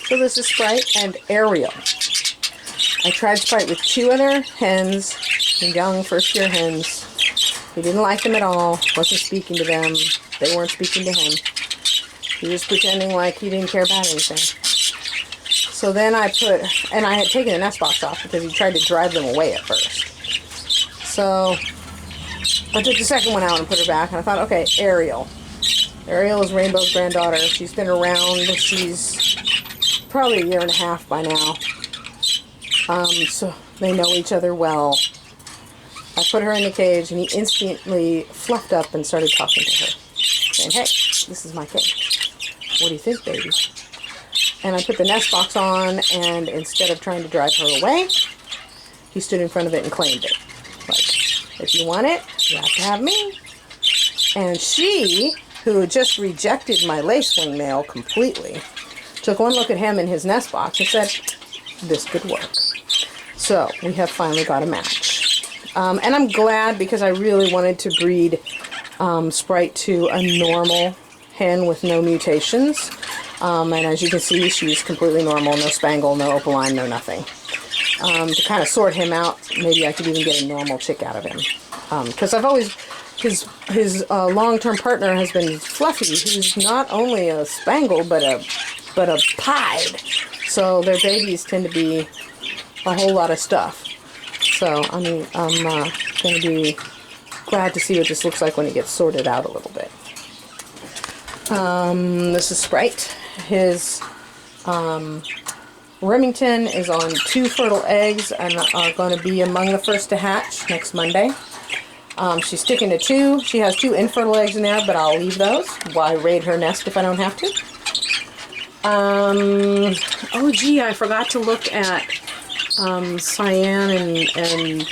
So this is Sprite and Ariel. I tried Sprite with 2 other hens, young first-year hens. He didn't like them at all, wasn't speaking to them. They weren't speaking to him. He was pretending like he didn't care about anything. So then I had taken the nest box off because he tried to drive them away at first. So I took the second one out and put her back, and I thought, okay, Ariel. Ariel is Rainbow's granddaughter. She's been around. She's probably 1.5 years by now. So they know each other well. I put her in the cage, and he instantly fluffed up and started talking to her, saying, hey, this is my cage. What do you think, baby? And I put the nest box on, and instead of trying to drive her away, he stood in front of it and claimed it. Like, if you want it, you have to have me. And she, who had just rejected my lace-wing male completely, took one look at him in his nest box and said, this could work. So we have finally got a match. And I'm glad because I really wanted to breed Sprite to a normal hen with no mutations. And as you can see, she's completely normal, no spangle, no opaline, no nothing. To kind of sort him out, maybe I could even get a normal chick out of him. Because I've always, his long-term partner has been Fluffy, who's not only a spangle, but a pied. So their babies tend to be a whole lot of stuff. So I'm going to be glad to see what this looks like when it gets sorted out a little bit. This is Sprite. His Remington is on 2 fertile eggs and are going to be among the first to hatch next Monday. She's sticking to 2. She has 2 infertile eggs in there, but I'll leave those. Why raid her nest if I don't have to? Oh gee, I forgot to look at Cyan and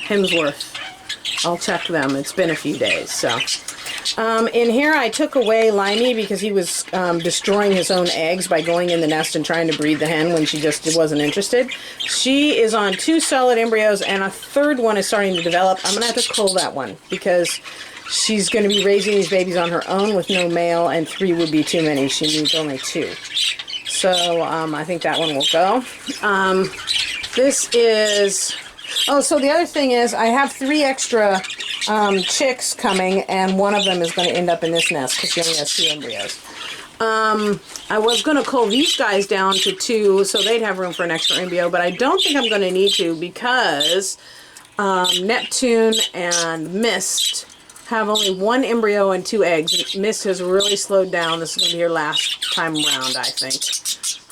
Hemsworth. I'll check them. It's been a few days, so. In here I took away Limey because he was destroying his own eggs by going in the nest and trying to breed the hen when she just wasn't interested. She is on 2 solid embryos and a 3rd one is starting to develop. I'm going to have to cull that one because she's going to be raising these babies on her own with no male, and 3 would be too many. She needs only 2. So I think that one will go. This is... Oh, so the other thing is I have 3 extra chicks coming, and one of them is going to end up in this nest because she only has 2 embryos. I was going to cull these guys down to 2 so they'd have room for an extra embryo, but I don't think I'm going to need to because Neptune and Mist have only 1 embryo and 2 eggs. Mist has really slowed down. This is going to be her last time around, I think.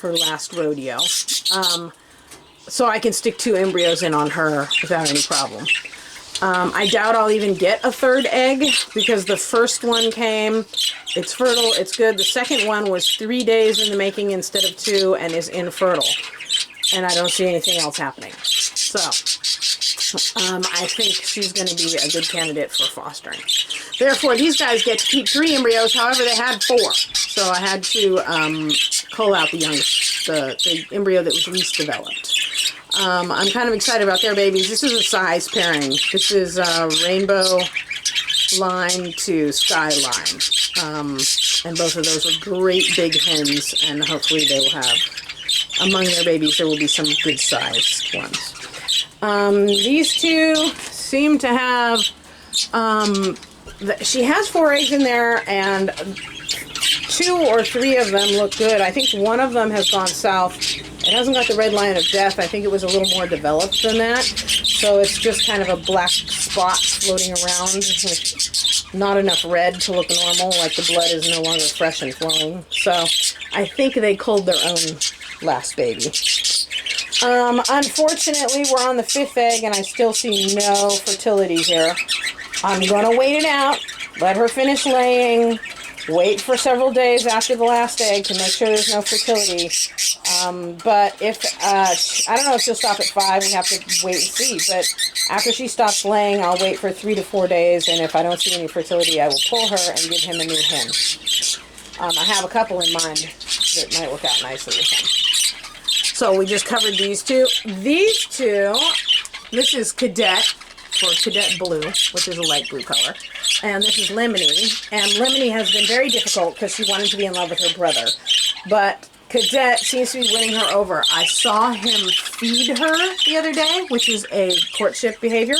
Her last rodeo. So I can stick 2 embryos in on her without any problem. I doubt I'll even get a 3rd egg because the first one came, it's fertile, it's good. The second one was 3 days in the making instead of 2 and is infertile. And I don't see anything else happening. So, I think she's going to be a good candidate for fostering. Therefore, these guys get to keep 3 embryos, however they had 4. So I had to cull out the youngest, the embryo that was least developed. I'm kind of excited about their babies. This is a size pairing. This is Rainbow Line to Sky Line. And both of those are great big hens, and hopefully they will have, among their babies, there will be some good sized ones. These 2 seem to have, she has 4 eggs in there, and 2 or 3 of them look good. I think one of them has gone south. It hasn't got the red line of death. I think it was a little more developed than that. So it's just kind of a black spot floating around with not enough red to look normal, like the blood is no longer fresh and flowing. So I think they culled their own last baby. Unfortunately, we're on the 5th egg and I still see no fertility here. I'm going to wait it out, let her finish laying, wait for several days after the last egg to make sure there's no fertility. But if, I don't know if she'll stop at 5, we have to wait and see. But after she stops laying, I'll wait for 3 to 4 days, and if I don't see any fertility, I will pull her and give him a new hen. I have a couple in mind that might work out nicely with him. So we just covered these 2. These 2, this is Cadet, or Cadet Blue, which is a light blue color. And this is Lemony. And Lemony has been very difficult because she wanted to be in love with her brother. But Cadet seems to be winning her over. I saw him feed her the other day, which is a courtship behavior,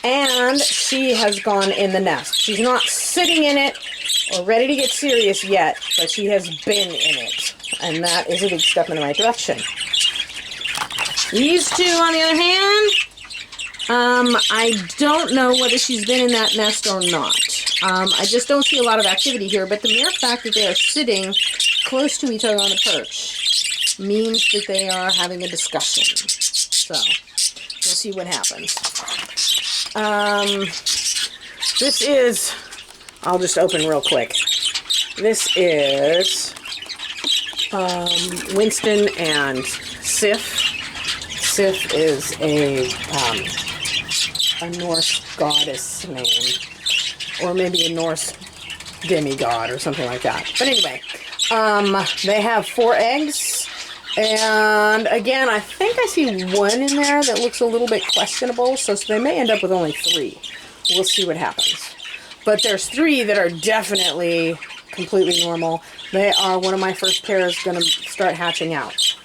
and she has gone in the nest. She's not sitting in it or ready to get serious yet, but she has been in it, and that is a big step in the right direction. These two, on the other hand, I don't know whether she's been in that nest or not. I just don't see a lot of activity here, but the mere fact that they are sitting close to each other on the perch means that they are having a discussion. So, we'll see what happens. This is, I'll just open real quick. This is Winston and Sif. Sif is a Norse goddess name, or maybe a Norse demigod or something like that. But anyway, they have 4 eggs, and again, I think I see one in there that looks a little bit questionable, so they may end up with only 3. We'll see what happens. But there's 3 that are definitely completely normal. They are one of my first pairs going to start hatching out.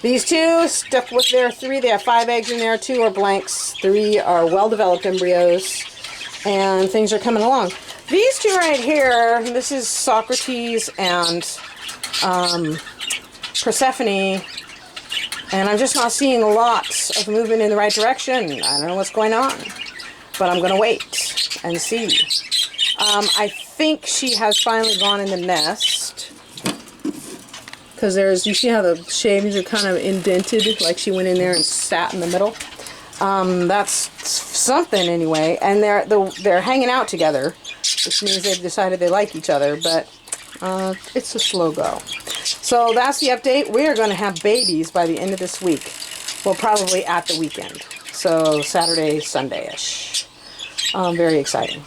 These 2 stuck with their 3. They have 5 eggs in there. 2 are blanks. 3 are well-developed embryos. And things are coming along. These 2 right here, this is Socrates and Persephone. And I'm just not seeing a lot of movement in the right direction. I don't know what's going on. But I'm going to wait and see. I think she has finally gone in the nest. Because there's, you see how the shavings are kind of indented, like she went in there and sat in the middle. That's something anyway, and they're hanging out together, which means they've decided they like each other, but it's a slow go. So that's the update. We are going to have babies by the end of this week. Well, probably at the weekend. So Saturday, Sunday-ish. Very exciting.